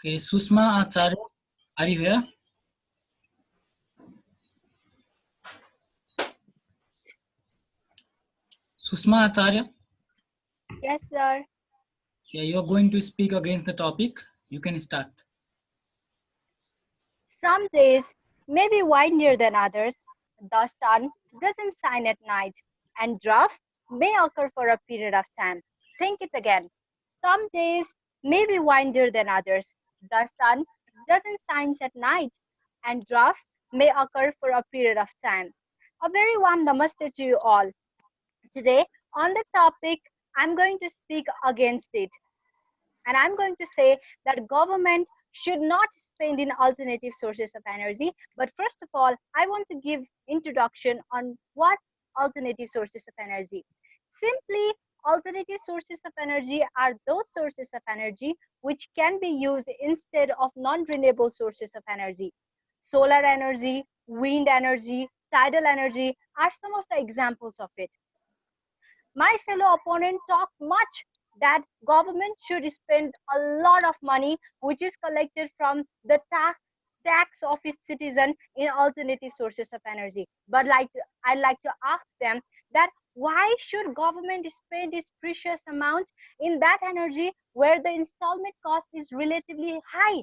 Okay, Susma Acharya, are you here? Susma Acharya, Yes, sir. yeah, you are going to speak against the topic. You can start. Some days may be windier than others. The sun doesn't shine at night, and drought may occur for a period of time. Think it again. Some days may be windier than others. The sun doesn't shine at night, and drought may occur for a period of time. A very warm namaste to you all. Today, on the topic, I'm going to speak against it. And I'm going to say that government should not spend in alternative sources of energy. But first of all, I want to give introduction on what alternative sources of energy. Simply, alternative sources of energy are those sources of energy which can be used instead of non-renewable sources of energy. Solar energy, wind energy, tidal energy are some of the examples of it. My fellow opponent talked much that government should spend a lot of money which is collected from the tax of its citizen in alternative sources of energy. But I'd like to ask them that why should government spend this precious amount in that energy where the installment cost is relatively high?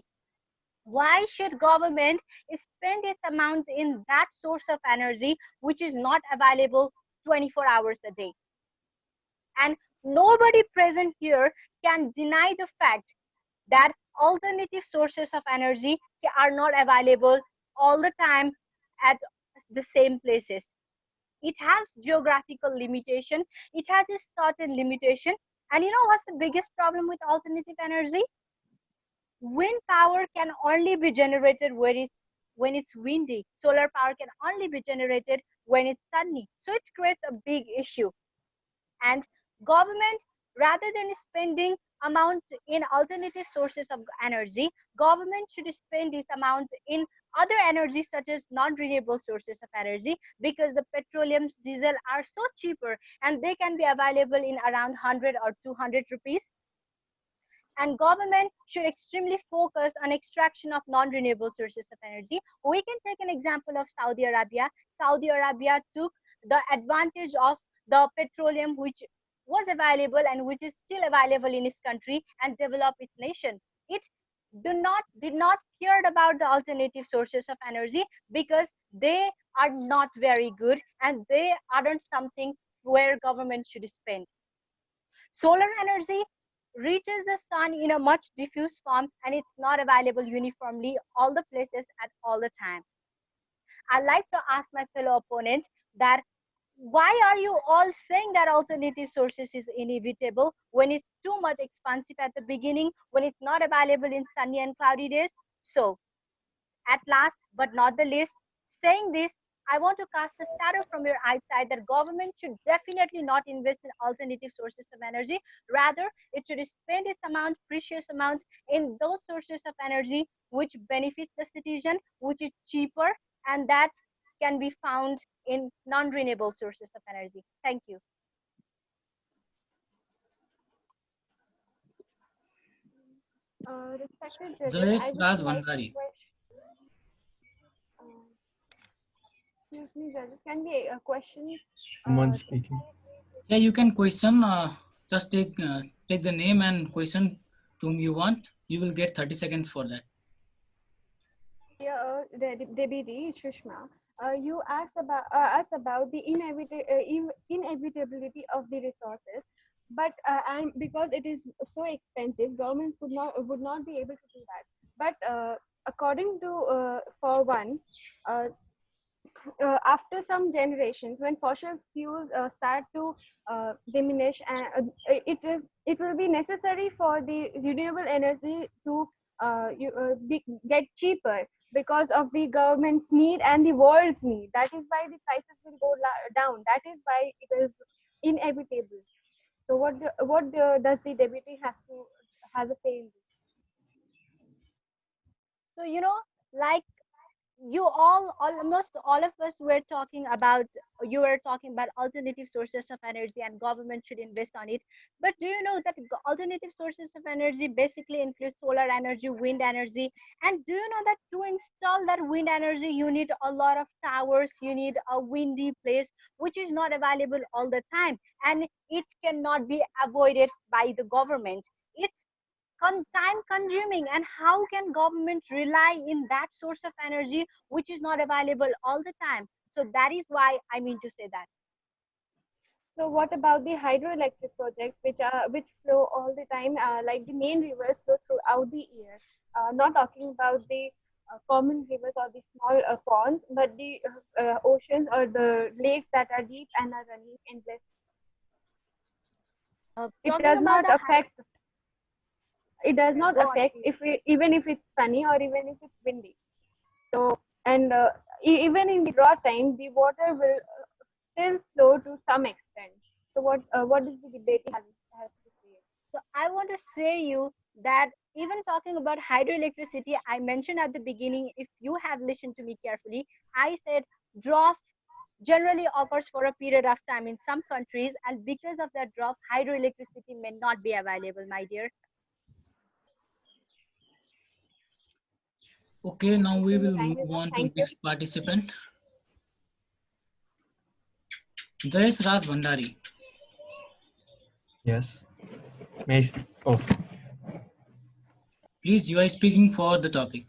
Why should government spend its amount in that source of energy which is not available 24 hours a day? And nobody present here can deny the fact that alternative sources of energy are not available all the time at the same places. It has geographical limitation, it has a certain limitation. And you know what's the biggest problem with alternative energy? Wind power can only be generated when it's windy. Solar power can only be generated when it's sunny. So it creates a big issue. And government, rather than spending amount in alternative sources of energy, government should spend this amount in other energies such as non-renewable sources of energy, because the petroleum diesel are so cheaper and they can be available in around 100 or 200 rupees. And government should extremely focus on extraction of non-renewable sources of energy. We can take an example of Saudi Arabia. Saudi Arabia took the advantage of the petroleum which was available and which is still available in its country and develop its nation. It did not care about the alternative sources of energy because they are not very good and they aren't something where government should spend. Solar energy reaches the sun in a much diffuse form and it's not available uniformly all the places at all the time. I'd like to ask my fellow opponents that why are you all saying that alternative sources is inevitable when it's too much expensive at the beginning, when it's not available in sunny and cloudy days? So at last, but not the least, saying this, I want to cast a shadow from your eyesight that government should definitely not invest in alternative sources of energy. Rather, it should spend its amount, precious amount, in those sources of energy which benefit the citizen, which is cheaper, and that can be found in non-renewable sources of energy. Thank you. Respected judges, I Jayesh would Raj like to Bhandari. uh, excuse me, judges, can be a question? Someone Uh, speaking. Yeah, you can question. Just take the name and question whom you want. You will get 30 seconds for that. yeah, Devi Shushma, you asked about us about the inevitability of the resources, but and because it is so expensive, governments would not be able to do that. But according to for one, uh, after some generations, when fossil fuels start to diminish, and it will be necessary for the renewable energy to get cheaper because of the government's need and the world's need. That is why the prices will go down. That is why it is inevitable. So what does the deputy has a say in this? So, like you all, almost all of us were talking about, you were talking about alternative sources of energy and government should invest on it. But do you know that alternative sources of energy basically include solar energy, wind energy? And do you know that to install that wind energy, you need a lot of towers, you need a windy place, which is not available all the time, and it cannot be avoided by the government. It's time consuming, and how can government rely in that source of energy which is not available all the time? So that is why I mean to say that. So what about the hydroelectric projects, which flow all the time, like the main rivers flow throughout the year? Not talking about the common rivers or the small ponds, but the oceans or the lakes that are deep and are running endless. It Talking does about not the high, affect. It does yes, not go on affect please. if even if it's sunny or even if it's windy. So and even in the drought time, the water will still flow to some extent. So what is the debate has to say? So I want to say you that even talking about hydroelectricity, I mentioned at the beginning, if you have listened to me carefully, I said drought generally occurs for a period of time in some countries, and because of that drought, hydroelectricity may not be available, my dear. Okay, now I we think the will time is move up. on to Thank you. next participant, Jayesh Raj Bhandari. Yes. May I oh, Please, you are speaking for the topic.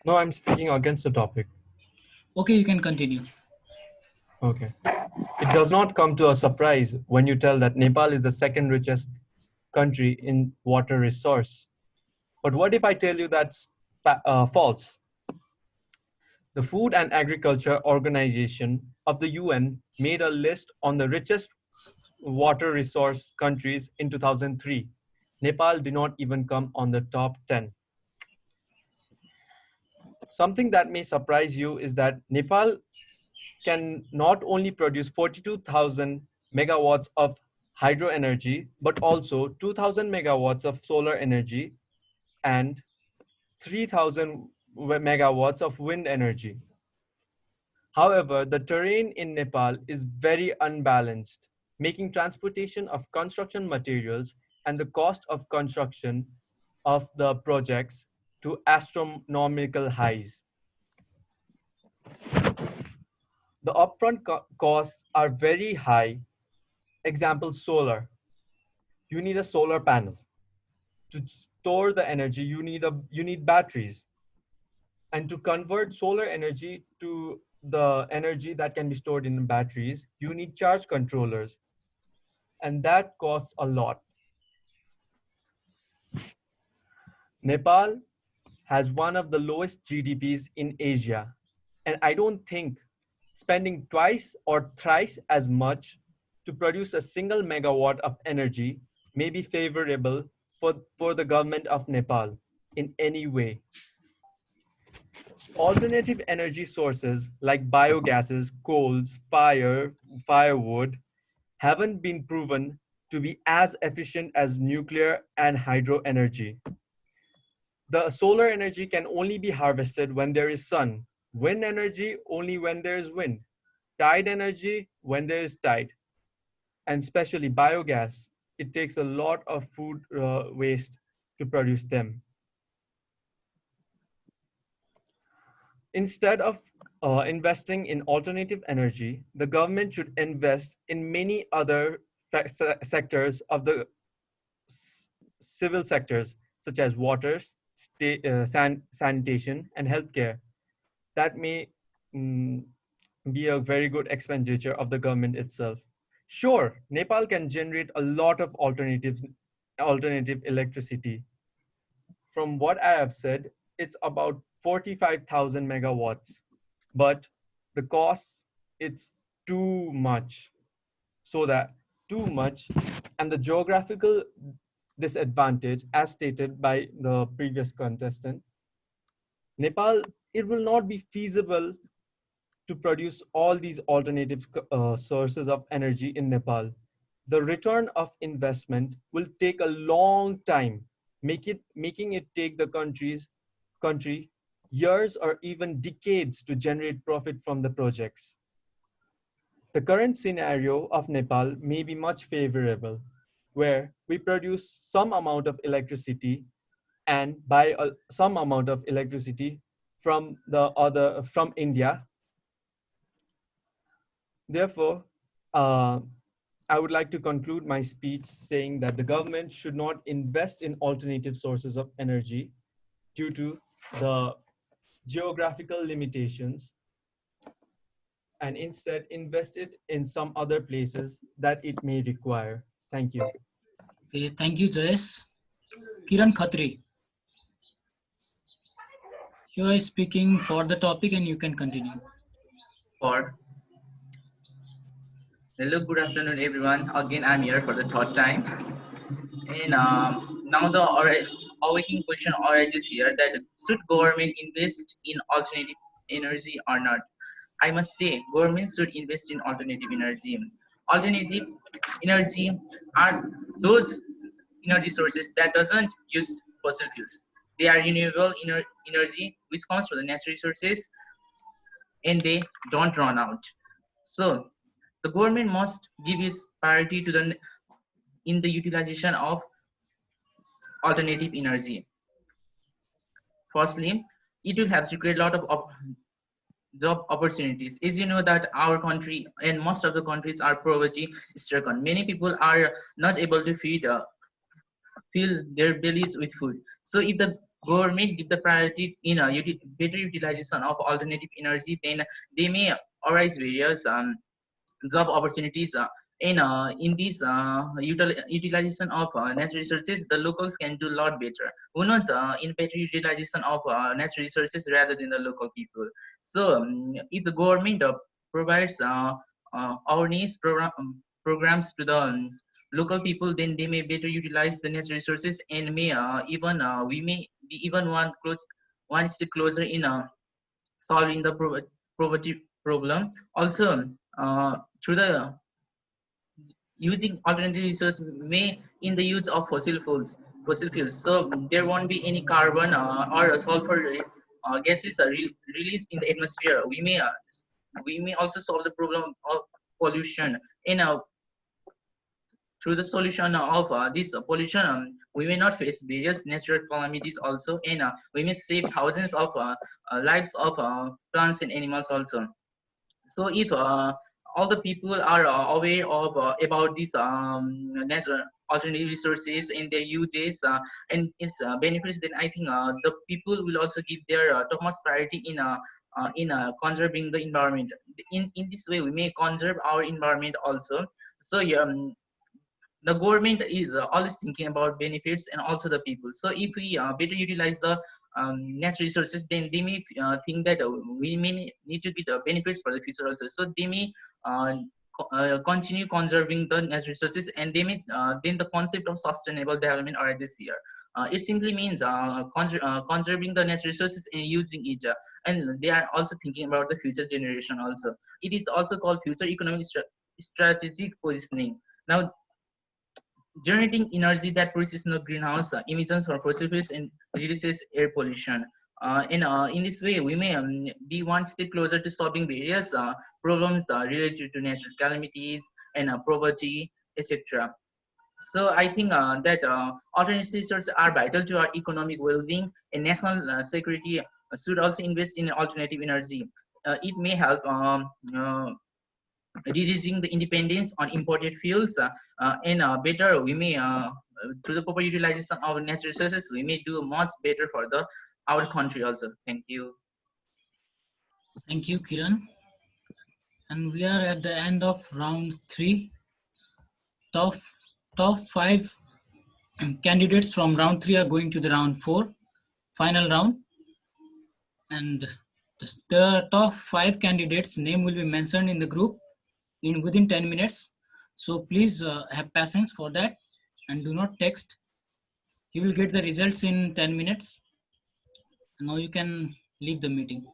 no, I'm speaking against the topic. Okay, you can continue. Okay. It does not come to a surprise when you tell that Nepal is the second richest country in water resource. But what if I tell you that's false? The Food and Agriculture Organization of the UN made a list on the richest water resource countries in 2003. Nepal did not even come on the top 10. Something that may surprise you is that Nepal can not only produce 42,000 megawatts of hydro energy, but also 2,000 megawatts of solar energy and 3,000 megawatts of wind energy. However, the terrain in Nepal is very unbalanced, making transportation of construction materials and the cost of construction of the projects to astronomical highs. The upfront costs are very high. Example, solar. You need a solar panel. To store the energy, you need batteries. And to convert solar energy to the energy that can be stored in batteries, you need charge controllers. And that costs a lot. Nepal has one of the lowest GDPs in Asia. And I don't think spending twice or thrice as much to produce a single megawatt of energy may be favorable for the government of Nepal in any way. Alternative energy sources like biogases, coals, firewood haven't been proven to be as efficient as nuclear and hydro energy. The solar energy can only be harvested when there is sun, wind energy only when there is wind, tide energy when there is tide, and especially biogas. It takes a lot of food waste to produce them. Instead of investing in alternative energy, the government should invest in many other sectors of the civil sectors, such as water, sanitation, and healthcare. That may mm, be a very good expenditure of the government itself. Sure, Nepal can generate a lot of alternative electricity. From what I have said, it's about 45,000 megawatts, but the cost, it's too much. So that too much, and the geographical disadvantage, as stated by the previous contestant, Nepal, it will not be feasible to produce all these alternative sources of energy in Nepal. The return of investment will take a long time, making it take the country years or even decades to generate profit from the projects. The current scenario of Nepal may be much favorable, where we produce some amount of electricity and buy some amount of electricity from India. Therefore, I would like to conclude my speech saying that the government should not invest in alternative sources of energy due to the geographical limitations, and instead invest it in some other places that it may require. Thank you. Okay, thank you, Jayesh. Kiran Khatri, you are speaking for the topic and you can continue. For hello, good afternoon, everyone. Again, I'm here for the third time, and now the awakening question arises here that should government invest in alternative energy or not? I must say, governments should invest in alternative energy. Alternative energy are those energy sources that doesn't use fossil fuels. They are renewable energy which comes from the natural resources and they don't run out. So the government must give its priority to the in the utilization of alternative energy. Firstly, it will have to create a lot of job opportunities. As you know that our country and most of the countries are poverty stricken. Many people are not able to fill their bellies with food. So if the government give the priority in a better utilization of alternative energy, then they may arise various job opportunities in this utilization of natural resources. The locals can do a lot better. Who knows, in better utilization of natural resources rather than the local people. So if the government provides awareness programs to the local people, then they may better utilize the natural resources and may even we may be even one step closer in solving the poverty problem. Also, through the using alternative resource may in the use of fossil fuels. So there won't be any carbon or sulfur gases released in the atmosphere. We may also solve the problem of pollution. In through the solution of this pollution, we may not face various natural calamities also, and we may save thousands of lives of plants and animals also. So if all the people are aware of about these natural alternative resources and their uses and its benefits, then I think the people will also give their topmost priority in conserving the environment. In this way, we may conserve our environment also. So the government is always thinking about benefits and also the people. So if we better utilize the natural resources, then they may think that we may need to get the benefits for the future also. So they may continue conserving the natural resources, and they may then the concept of sustainable development arises here. It simply means conserving the natural resources and using it, and they are also thinking about the future generation also. It is also called future economic strategic positioning. Now, generating energy that produces no greenhouse emissions for fossil fuels and reduces air pollution. In this way, we may be one step closer to solving various problems related to natural calamities and poverty, etc. So I think that alternative resources are vital to our economic well-being, and national security should also invest in alternative energy. It may help reducing the dependence on imported fuels and better we may through the proper utilization of natural resources we may do much better for the our country also. Thank you. Thank you, Kiran. And we are at the end of round 3. Top 5 candidates from round 3 are going to the round 4, final round. And the top 5 candidates' name will be mentioned in the group within 10 minutes. So please have patience for that and do not text. You will get the results in 10 minutes. Now you can leave the meeting.